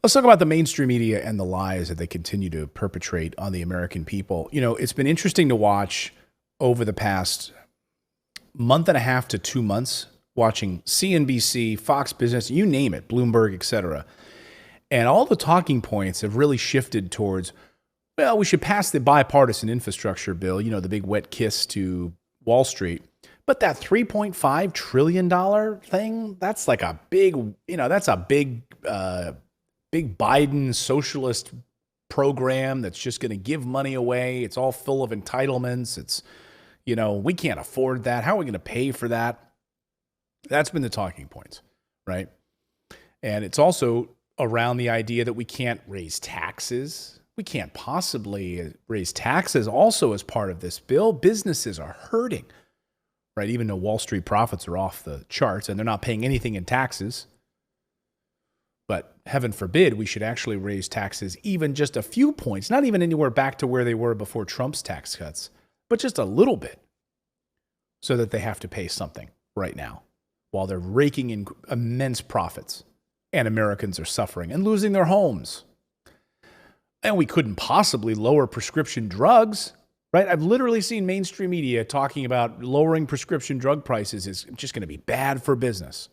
Let's talk about the mainstream media and the lies that they continue to perpetrate on the American people. You know, it's been interesting to watch over the past month and a half to 2 months, watching CNBC, Fox Business, you name it, Bloomberg, etc. And all the talking points have really shifted towards, well, we should pass the bipartisan infrastructure bill, you know, the big wet kiss to Wall Street. But that $3.5 trillion thing, that's like a big, you know, that's a big Biden socialist program that's just going to give money away. It's all full of entitlements. It's, you know, we can't afford that. How are we going to pay for that? That's been the talking points, right? And it's also around the idea that we can't raise taxes. We can't possibly raise taxes also as part of this bill. Businesses are hurting, right? Even though Wall Street profits are off the charts and they're not paying anything in taxes. But heaven forbid we should actually raise taxes even just a few points, not even anywhere back to where they were before Trump's tax cuts, but just a little bit so that they have to pay something right now while they're raking in immense profits and Americans are suffering and losing their homes. And we couldn't possibly lower prescription drugs, right? I've literally seen mainstream media talking about lowering prescription drug prices is just going to be bad for business.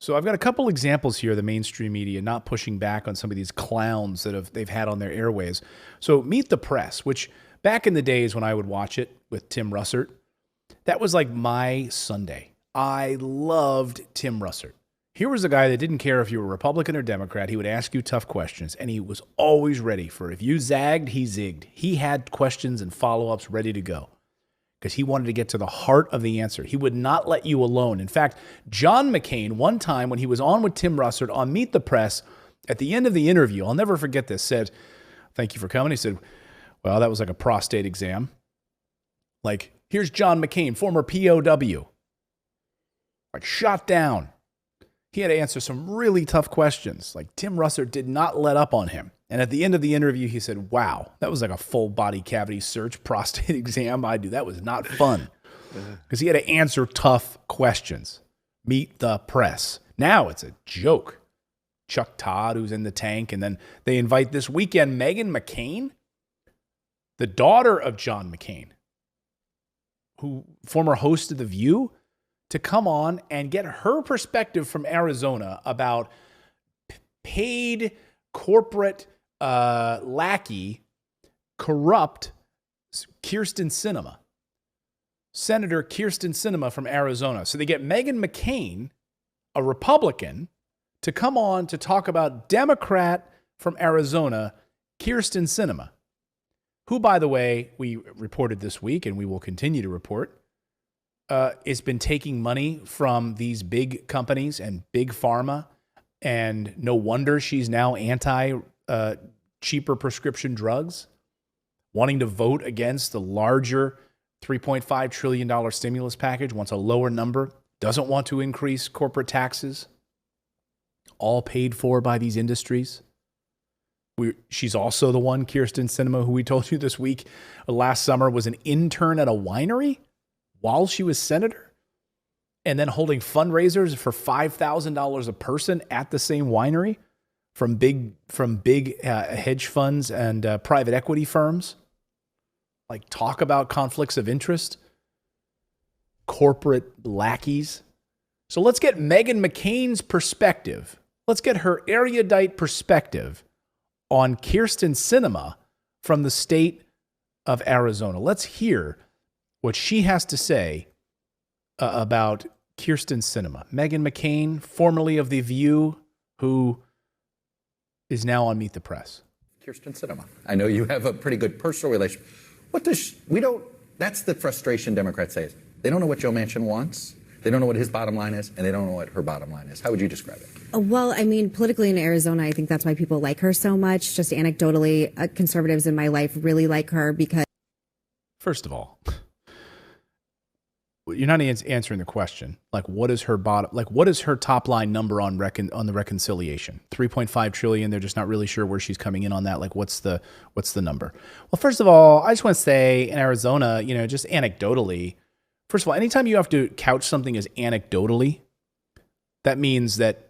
So I've got a couple examples here of the mainstream media not pushing back on some of these clowns that they've had on their airways. So Meet the Press, which back in the days when I would watch it with Tim Russert, that was like my Sunday. I loved Tim Russert. Here was a guy that didn't care if you were Republican or Democrat. He would ask you tough questions, and he was always ready for if you zagged, he zigged. He had questions and follow-ups ready to go because he wanted to get to the heart of the answer. He would not let you alone. In fact, John McCain, one time when he was on with Tim Russert on Meet the Press, at the end of the interview, I'll never forget this, said, "Thank you for coming." He said, "Well, that was like a prostate exam. Like, here's John McCain, former POW, like shot down." He had to answer some really tough questions. Like Tim Russert did not let up on him. And at the end of the interview, he said, "Wow, that was like a full body cavity search prostate exam I do. That was not fun." Because he had to answer tough questions. Meet the Press. Now it's a joke. Chuck Todd, who's in the tank. And then they invite this weekend Meghan McCain, the daughter of John McCain, who former host of The View, to come on and get her perspective from Arizona about paid corporate lackey, corrupt Kyrsten Sinema, Senator Kyrsten Sinema from Arizona. So they get Meghan McCain, a Republican, to come on to talk about Democrat from Arizona, Kyrsten Sinema, who, by the way, we reported this week and we will continue to report, has been taking money from these big companies and big pharma, and no wonder she's now cheaper prescription drugs, wanting to vote against the larger $3.5 trillion stimulus package, wants a lower number, doesn't want to increase corporate taxes, all paid for by these industries. She's also the one, Kyrsten Sinema, who we told you this week, last summer, was an intern at a winery while she was senator, and then holding fundraisers for $5,000 a person at the same winery from big hedge funds and private equity firms. Like, talk about conflicts of interest, corporate lackeys. So let's get Meghan McCain's perspective. Let's get her erudite perspective on Kyrsten Sinema from the state of Arizona. Let's hear what she has to say about Kyrsten Sinema. Meghan McCain, formerly of The View, who is now on Meet the Press. Kyrsten Sinema, I know you have a pretty good personal relationship. That's the frustration Democrats say. They don't know what Joe Manchin wants. They don't know what his bottom line is, and they don't know what her bottom line is. How would you describe it? Well, I mean, politically in Arizona, I think that's why people like her so much. Just anecdotally, conservatives in my life really like her because... First of all, you're not answering the question. Like, what is her bottom? Like, what is her top line number on the reconciliation? 3.5 trillion. They're just not really sure where she's coming in on that. Like, what's the number? Well, first of all, I just want to say in Arizona, you know, just anecdotally, first of all, anytime you have to couch something as anecdotally, that means that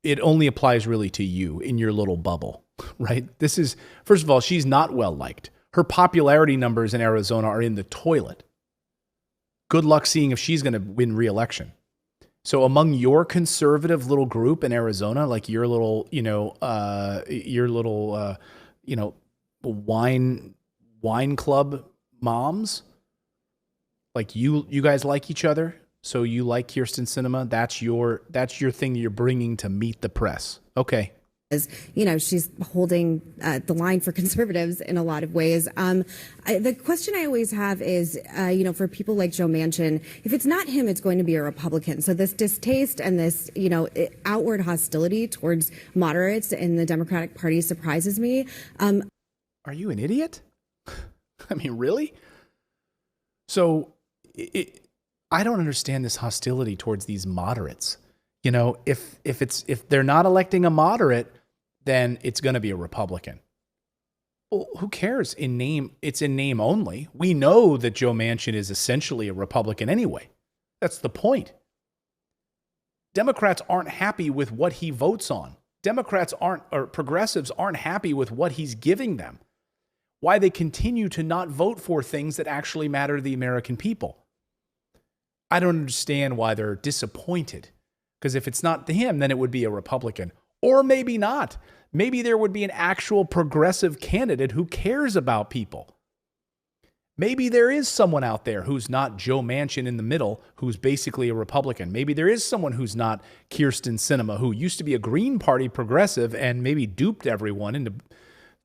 it only applies really to you in your little bubble, right? This is, first of all, she's not well liked. Her popularity numbers in Arizona are in the toilet. Good luck seeing if she's going to win re-election. So among your conservative little group in Arizona, like your little, wine club moms, like you guys like each other. So you like Kyrsten Sinema. That's your thing you're bringing to meet the press. Okay. She's holding the line for conservatives in a lot of ways. The question I always have is, for people like Joe Manchin, if it's not him, it's going to be a Republican. So this distaste and this, outward hostility towards moderates in the Democratic Party surprises me. Are you an idiot? I mean, really? So I don't understand this hostility towards these moderates. If they're not electing a moderate, then it's going to be a Republican. Well, who cares? It's in name only. We know that Joe Manchin is essentially a Republican anyway. That's the point. Democrats aren't happy with what he votes on. Progressives aren't happy with what he's giving them. Why they continue to not vote for things that actually matter to the American people. I don't understand why they're disappointed. Because if it's not him, then it would be a Republican. Or maybe not. Maybe there would be an actual progressive candidate who cares about people. Maybe there is someone out there who's not Joe Manchin in the middle, who's basically a Republican. Maybe there is someone who's not Kyrsten Sinema, who used to be a Green Party progressive and maybe duped everyone into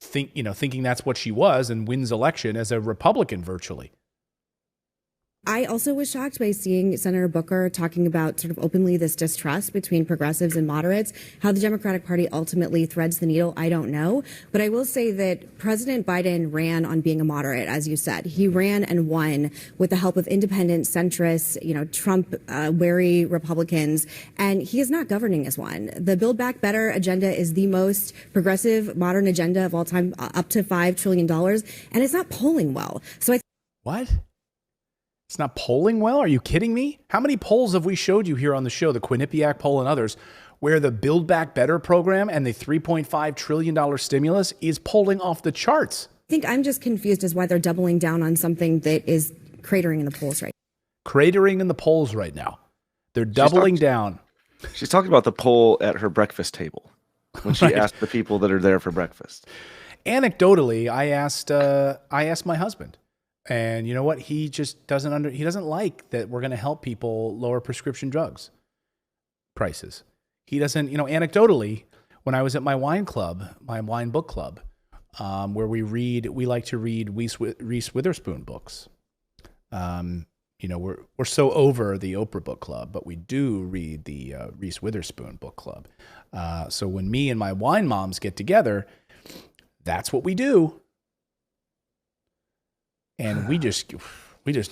thinking that's what she was and wins election as a Republican virtually. I also was shocked by seeing Senator Booker talking about sort of openly this distrust between progressives and moderates. How the Democratic Party ultimately threads the needle, I don't know. But I will say that President Biden ran on being a moderate, as you said. He ran and won with the help of independent, centrists, Trump-wary Republicans, and he is not governing as one. The Build Back Better agenda is the most progressive, modern agenda of all time, up to $5 trillion, and it's not polling well. So What? It's not polling well? Are you kidding me? How many polls have we showed you here on the show, the Quinnipiac poll and others, where the Build Back Better program and the $3.5 trillion stimulus is polling off the charts? I think I'm just confused as why they're doubling down on something that is cratering in the polls right now. Cratering in the polls right now. They're doubling down. She's talking about the poll at her breakfast table when she asked the people that are there for breakfast. Anecdotally, I asked my husband. And you know what? He just he doesn't like that we're going to help people lower prescription drugs prices. He doesn't, anecdotally, when I was at my wine book club, where we like to read Reese Witherspoon books. We're so over the Oprah book club, but we do read the Reese Witherspoon book club. So when me and my wine moms get together, that's what we do. And we just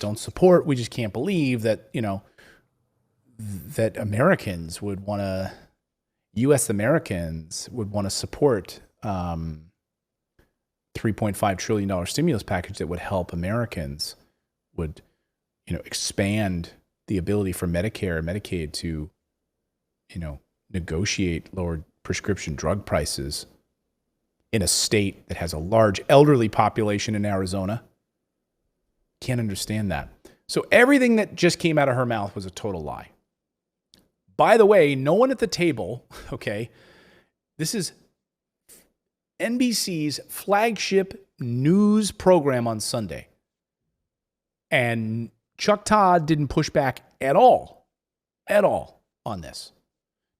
don't support. We just can't believe that, that U.S. Americans would want to support $3.5 trillion stimulus package that would help Americans, would, expand the ability for Medicare and Medicaid to, negotiate lower prescription drug prices in a state that has a large elderly population in Arizona. Can't understand that. So everything that just came out of her mouth was a total lie. By the way, no one at the table, okay, this is NBC's flagship news program on Sunday. And Chuck Todd didn't push back at all on this.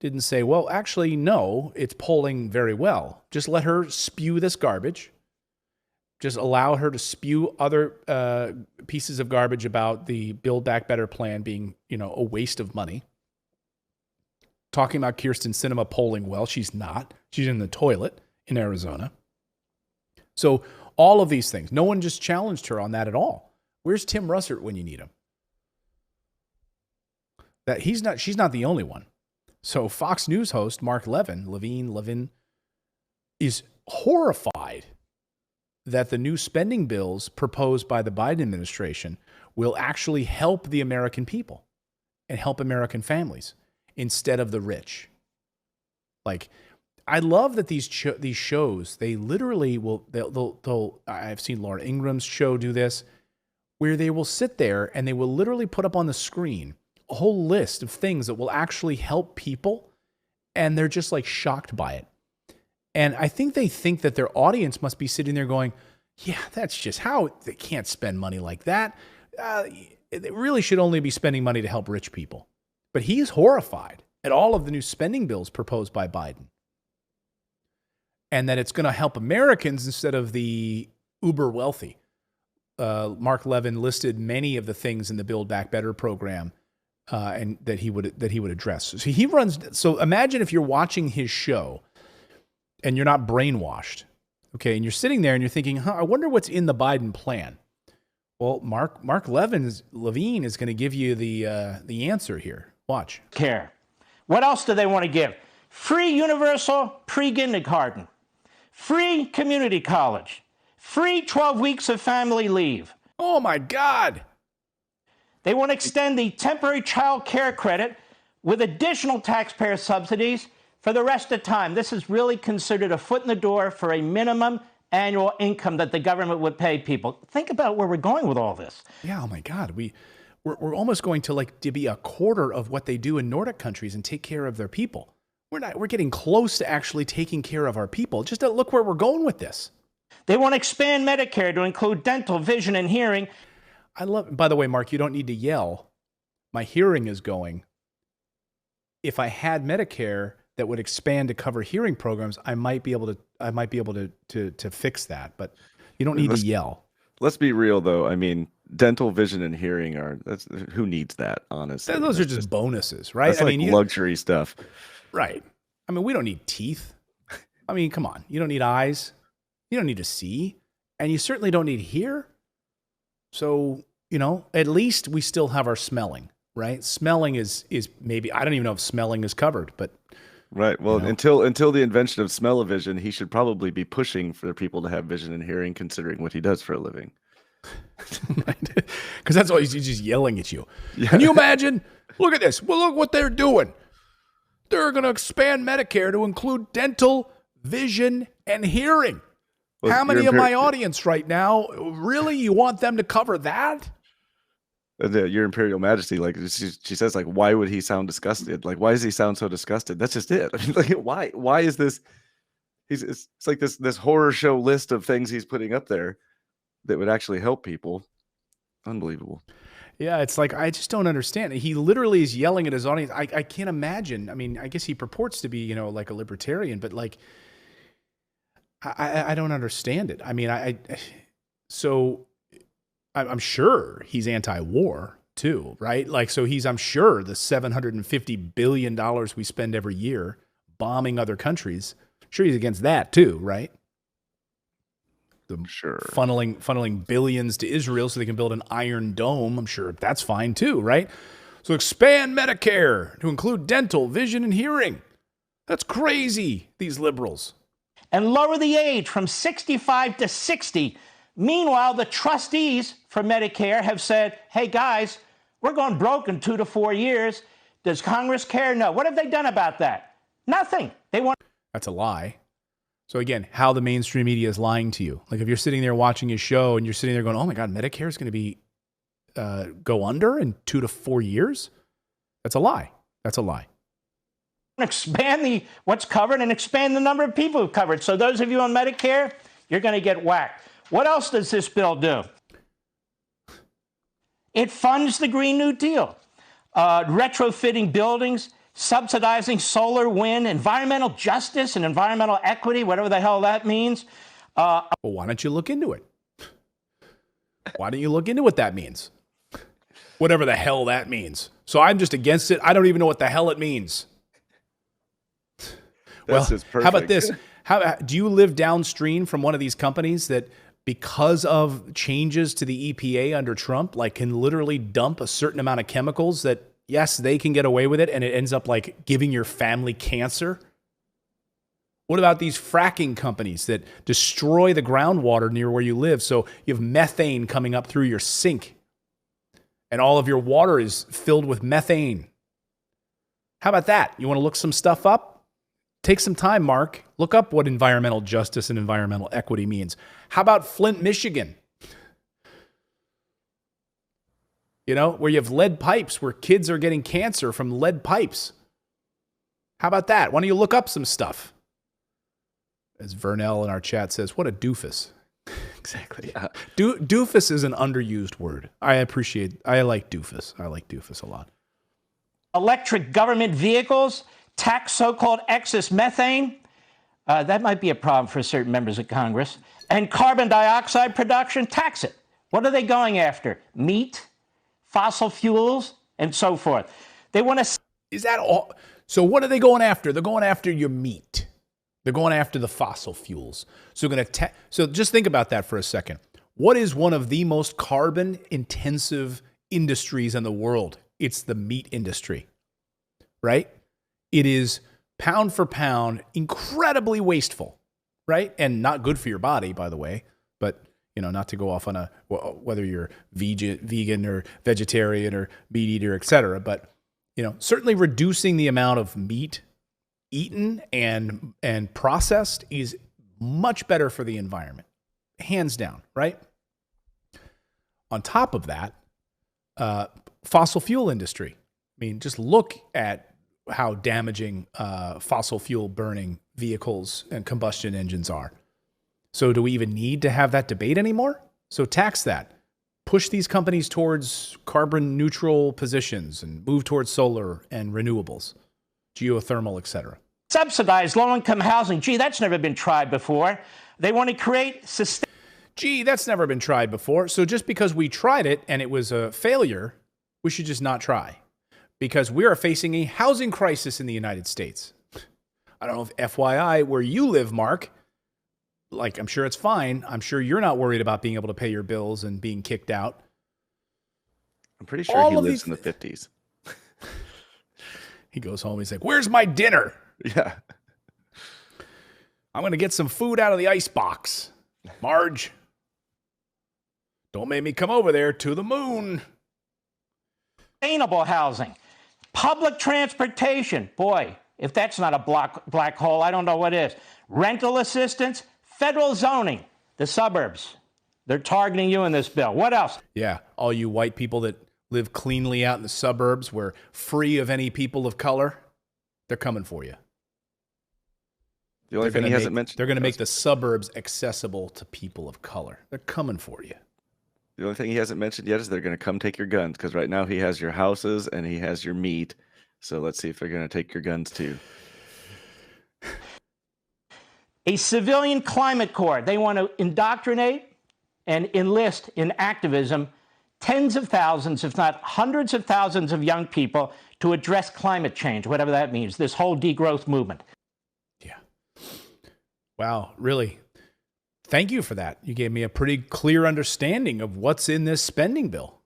Didn't say, well, actually, no, it's polling very well. Just let her spew this garbage. Just allow her to spew other pieces of garbage about the Build Back Better plan being, a waste of money. Talking about Kyrsten Sinema polling well. She's not. She's in the toilet in Arizona. So all of these things. No one just challenged her on that at all. Where's Tim Russert when you need him? She's not the only one. So Fox News host Mark Levin is horrified that the new spending bills proposed by the Biden administration will actually help the American people and help American families instead of the rich. Like, I love that these shows, they literally will, I've seen Laura Ingram's show do this, where they will sit there and they will literally put up on the screen a whole list of things that will actually help people. And they're just like shocked by it. And I think they think that their audience must be sitting there going, yeah, that's just how they can't spend money like that. They really should only be spending money to help rich people. But he's horrified at all of the new spending bills proposed by Biden. And that it's going to help Americans instead of the uber wealthy. Mark Levin listed many of the things in the Build Back Better program and that he would address. So he runs. So imagine if you're watching his show and you're not brainwashed, okay, and you're sitting there and you're thinking, I wonder what's in the Biden plan. Well, Mark Levine is going to give you the answer here. Watch. Care. What else do they want to give? Free universal pre-kindergarten, free community college, free 12 weeks of family leave. Oh my God. They want to extend the temporary child care credit with additional taxpayer subsidies for the rest of the time. This is really considered a foot in the door for a minimum annual income that the government would pay people. Think about where we're going with all this. Yeah, oh my God. We're almost going to be a quarter of what they do in Nordic countries and take care of their people. We're getting close to actually taking care of our people. Just look where we're going with this. They want to expand Medicare to include dental, vision, and hearing. By the way, Mark, you don't need to yell. My hearing is going. If I had Medicare that would expand to cover hearing programs, I might be able to fix that, but you don't need to yell. Let's be real though. I mean, dental, vision, and hearing who needs that, honestly. Those are just bonuses, right? That's luxury stuff. Right. I mean, we don't need teeth. I mean, come on. You don't need eyes. You don't need to see. And you certainly don't need hear. So, at least we still have our smelling, right? Smelling is maybe, I don't even know if smelling is covered, but. Right. Well, until the invention of smell-o-vision, he should probably be pushing for people to have vision and hearing, considering what he does for a living. Because that's why he's just yelling at you. Yeah. Can you imagine? Look at this. Well, look what they're doing. They're going to expand Medicare to include dental, vision, and hearing. Well, how many of my audience right now, really, you want them to cover that? Your Imperial Majesty, she says, why would he sound disgusted? Why does he sound so disgusted? That's just it. I mean, why is this? It's like this horror show list of things he's putting up there that would actually help people. Unbelievable. Yeah, it's like, I just don't understand. He literally is yelling at his audience. I can't imagine. I mean, I guess he purports to be, like a libertarian, but I don't understand it. I mean, I'm sure he's anti-war too, right? So I'm sure the $750 billion we spend every year bombing other countries, I'm sure he's against that too, right? Sure. Funneling billions to Israel so they can build an Iron Dome. I'm sure that's fine too, right? So expand Medicare to include dental, vision, and hearing. That's crazy, these liberals. And lower the age from 65 to 60. Meanwhile, the trustees for Medicare have said, hey, guys, we're going broke in 2 to 4 years. Does Congress care? No. What have they done about that? Nothing. That's a lie. So again, how the mainstream media is lying to you. If you're sitting there watching his show and you're sitting there going, oh my God, Medicare is going to be go under in 2 to 4 years. That's a lie. That's a lie. Expand what's covered and expand the number of people who covered. So those of you on Medicare, you're going to get whacked. What else does this bill do? It funds the Green New Deal, retrofitting buildings, subsidizing solar, wind, environmental justice and environmental equity, whatever the hell that means. Well, why don't you look into it? Why don't you look into what that means? Whatever the hell that means. So I'm just against it. I don't even know what the hell it means. Well, how about this? Do you live downstream from one of these companies that, because of changes to the EPA under Trump, can literally dump a certain amount of chemicals that, yes, they can get away with it, and it ends up giving your family cancer? What about these fracking companies that destroy the groundwater near where you live? So you have methane coming up through your sink, and all of your water is filled with methane. How about that? You want to look some stuff up? Take some time, Mark. Look up what environmental justice and environmental equity means. How about Flint, Michigan? You know, where you have lead pipes, where kids are getting cancer from lead pipes. How about that? Why don't you look up some stuff? As Vernell in our chat says, what a doofus. Exactly. Yeah. Doofus is an underused word. I like doofus. I like doofus a lot. Electric government vehicles, tax so-called excess methane. That might be a problem for certain members of Congress. And carbon dioxide production, tax it. What are they going after? Meat, fossil fuels, and so forth. They want to... Is that all? So what are they going after? They're going after your meat. They're going after the fossil fuels. So so just think about that for a second. What is one of the most carbon intensive industries in the world? It's the meat industry, right? It is pound for pound incredibly wasteful, right? And not good for your body, by the way. But, you know, not to go off on whether you're vegan or vegetarian or meat eater, et cetera. But, you know, certainly reducing the amount of meat eaten and processed is much better for the environment, hands down, right? On top of that, fossil fuel industry. I mean, just look at how damaging fossil fuel burning vehicles and combustion engines are. So do we even need to have that debate anymore? So tax that. Push these companies towards carbon neutral positions and move towards solar and renewables, geothermal, et cetera. Subsidize low-income housing. Gee, that's never been tried before. They want to create Gee, that's never been tried before. So just because we tried it and it was a failure, we should just not try. Because we are facing a housing crisis in the United States. I don't know if FYI, where you live, Mark, like, I'm sure it's fine. I'm sure you're not worried about being able to pay your bills and being kicked out. I'm pretty sure he lives in the 50s. He goes home. He's like, where's my dinner? Yeah. I'm going to get some food out of the ice box. Marge, don't make me come over there to the moon. Sustainable housing, public transportation. Boy, if that's not a black hole, I don't know what is. Rental assistance, federal zoning, the suburbs. They're targeting you in this bill. What else? Yeah, all you white people that live cleanly out in the suburbs where free of any people of color, they're coming for you. The only thing he hasn't mentioned... They're going to make the suburbs accessible to people of color. They're coming for you. The only thing he hasn't mentioned yet is they're going to come take your guns, because right now he has your houses and he has your meat. So let's see if they're going to take your guns too. A civilian climate corps. They want to indoctrinate and enlist in activism tens of thousands, if not hundreds of thousands of young people to address climate change, whatever that means, this whole degrowth movement. Yeah. Wow, really? Thank you for that. You gave me a pretty clear understanding of what's in this spending bill.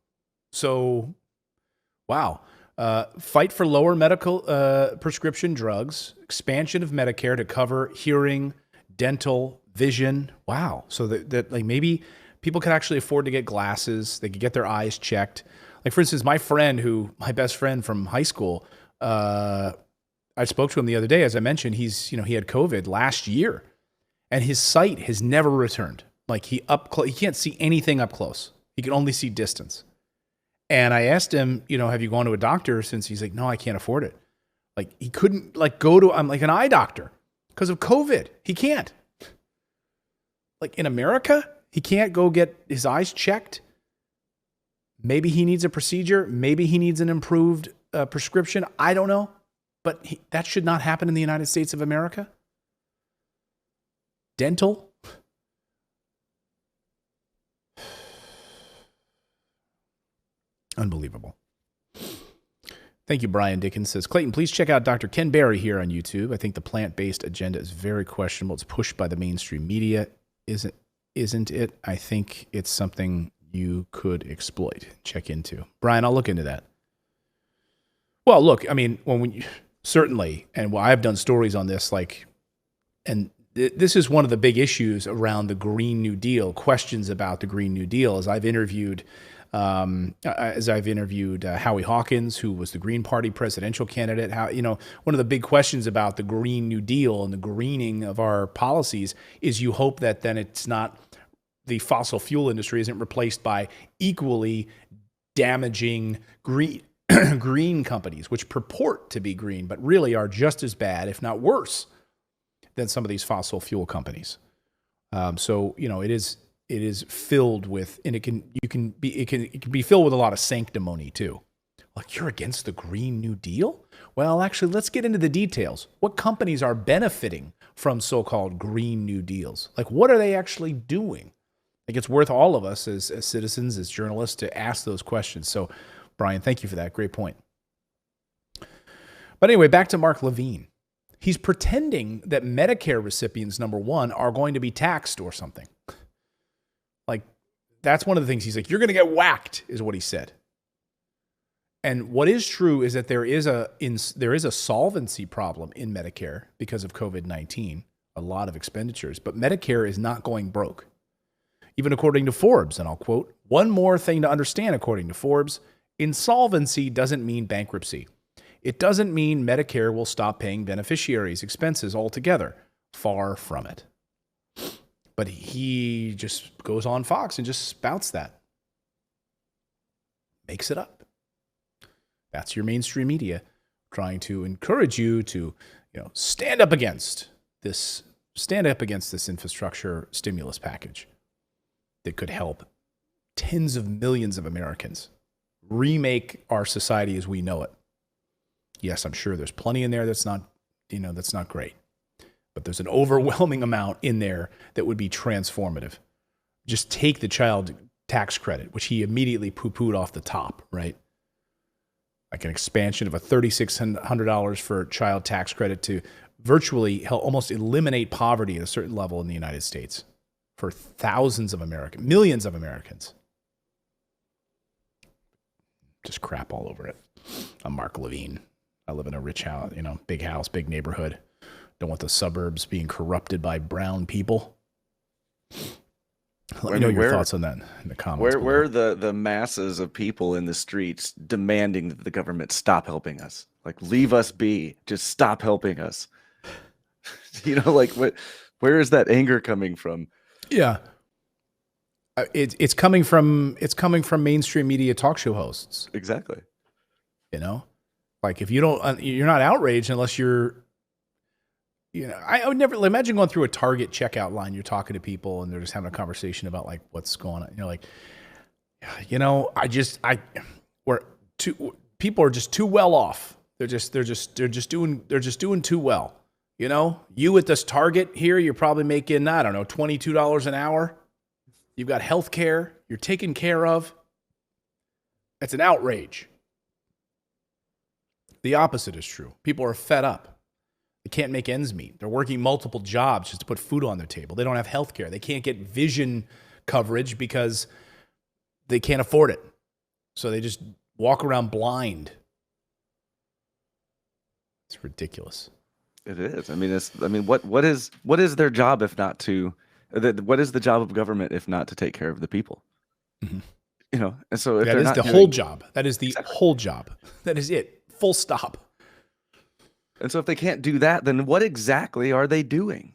So, wow. Fight for lower medical prescription drugs, expansion of Medicare to cover hearing, dental, vision. Wow. So that like maybe people could actually afford to get glasses. They could get their eyes checked. Like, for instance, my best friend from high school, I spoke to him the other day. As I mentioned, he had COVID last year. And his sight has never returned. Like he can't see anything up close. He can only see distance. And I asked him, have you gone to a doctor since? He's like, no, I can't afford it. Like he couldn't go to an eye doctor because of COVID. He can't. Like in America, he can't go get his eyes checked. Maybe he needs a procedure. Maybe he needs an improved prescription. I don't know. But that should not happen in the United States of America. Dental. Unbelievable. Thank you, Brian Dickens. Says, Clayton, please check out Dr. Ken Berry here on YouTube. I think the plant-based agenda is very questionable. It's pushed by the mainstream media. Isn't it? I think it's something you could exploit. Check into. Brian, I'll look into that. Well, look, I mean, certainly, and I've done stories on this, and this is one of the big issues around the Green New Deal, questions about the Green New Deal, is I've interviewed as I've interviewed Howie Hawkins, who was the Green Party presidential candidate. How, one of the big questions about the Green New Deal and the greening of our policies is you hope that then it's not, the fossil fuel industry isn't replaced by equally damaging green companies, which purport to be green, but really are just as bad, if not worse, than some of these fossil fuel companies. So it is filled with, and it can be filled with a lot of sanctimony too. Like, you're against the Green New Deal? Well, actually, let's get into the details. What companies are benefiting from so-called Green New Deals? Like, what are they actually doing? Like, it's worth all of us as citizens, as journalists, to ask those questions. So, Brian, thank you for that. Great point. But anyway, back to Mark Levine. He's pretending that Medicare recipients, number one, are going to be taxed or something. Like, that's one of the things he's like, you're going to get whacked, is what he said. And what is true is that there is a solvency problem in Medicare because of COVID-19, a lot of expenditures, but Medicare is not going broke. Even according to Forbes, and I'll quote, "One more thing to understand, according to Forbes, insolvency doesn't mean bankruptcy. It doesn't mean Medicare will stop paying beneficiaries' expenses altogether. Far from it." But he just goes on Fox and just spouts that. Makes it up. That's your mainstream media trying to encourage you to, stand up against this infrastructure stimulus package that could help tens of millions of Americans remake our society as we know it. Yes, I'm sure there's plenty in there that's not great. But there's an overwhelming amount in there that would be transformative. Just take the child tax credit, which he immediately poo-pooed off the top, right? Like an expansion of a $3,600 for child tax credit to virtually almost eliminate poverty at a certain level in the United States for millions of Americans. Just crap all over it. I'm Mark Levine. I live in a rich house, big house, big neighborhood. Don't want the suburbs being corrupted by brown people. Let me know your thoughts on that in the comments. Where are the masses of people in the streets demanding that the government stop helping us? Like, leave us be. Just stop helping us. Where is that anger coming from? Yeah. It's coming from mainstream media talk show hosts. Exactly. Like, if you're not outraged unless you're, I would never imagine going through a Target checkout line. You're talking to people and they're just having a conversation about like what's going on. You're like, people are just too well off. They're just doing too well. You at this Target here, you're probably making, $22 an hour. You've got health care. You're taken care of. It's an outrage. The opposite is true. People are fed up. They can't make ends meet. They're working multiple jobs just to put food on their table. They don't have health care. They can't get vision coverage because they can't afford it. So they just walk around blind. It's ridiculous. It is. What is their job if not to? What is the job of government if not to take care of the people? Mm-hmm. And so if that is the whole job. That is the whole job. That is it. Full stop. And so if they can't do that, then what exactly are they doing?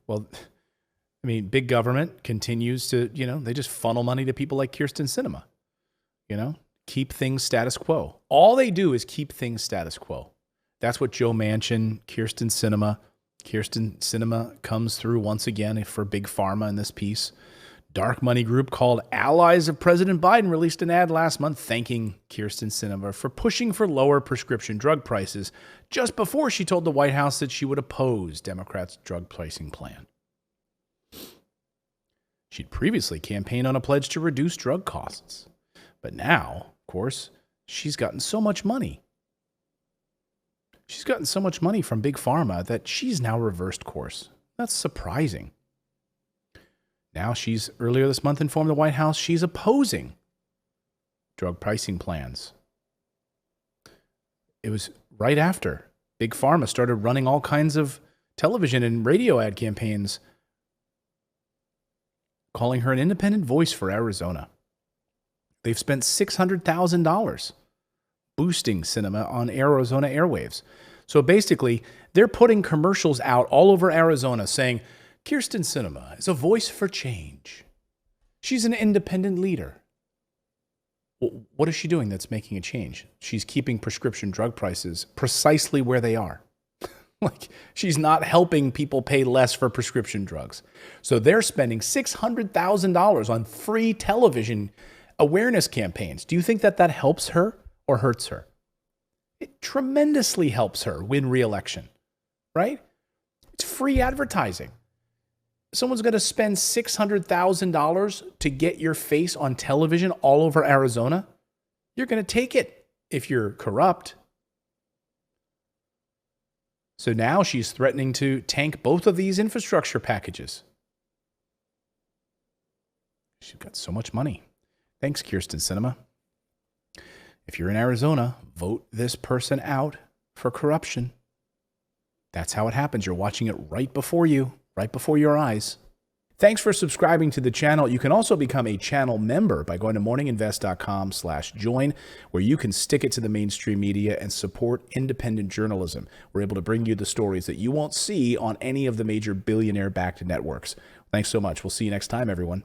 Well, big government continues to, they just funnel money to people like Kyrsten Sinema. Keep things status quo. All they do is keep things status quo. That's what Joe Manchin, Kyrsten Sinema comes through once again for Big Pharma in this piece. Dark money group called Allies of President Biden released an ad last month thanking Kyrsten Sinema for pushing for lower prescription drug prices just before she told the White House that she would oppose Democrats' drug pricing plan. She'd previously campaigned on a pledge to reduce drug costs. But now, of course, she's gotten so much money. She's gotten so much money from Big Pharma that she's now reversed course. That's surprising. Now earlier this month informed the White House she's opposing drug pricing plans. It was right after Big Pharma started running all kinds of television and radio ad campaigns calling her an independent voice for Arizona. They've spent $600,000 boosting Sinema on Arizona airwaves. So basically, they're putting commercials out all over Arizona saying, Kyrsten Sinema is a voice for change. She's an independent leader. Well, what is she doing that's making a change? She's keeping prescription drug prices precisely where they are. Like, she's not helping people pay less for prescription drugs. So they're spending $600,000 on free television awareness campaigns. Do you think that that helps her or hurts her? It tremendously helps her win re-election, right? It's free advertising. Someone's going to spend $600,000 to get your face on television all over Arizona. You're going to take it if you're corrupt. So now she's threatening to tank both of these infrastructure packages. She's got so much money. Thanks, Kyrsten Sinema. If you're in Arizona, vote this person out for corruption. That's how it happens. You're watching it right before you, right before your eyes. Thanks for subscribing to the channel. You can also become a channel member by going to morninginvest.com/join, where you can stick it to the mainstream media and support independent journalism. We're able to bring you the stories that you won't see on any of the major billionaire-backed networks. Thanks so much. We'll see you next time, everyone.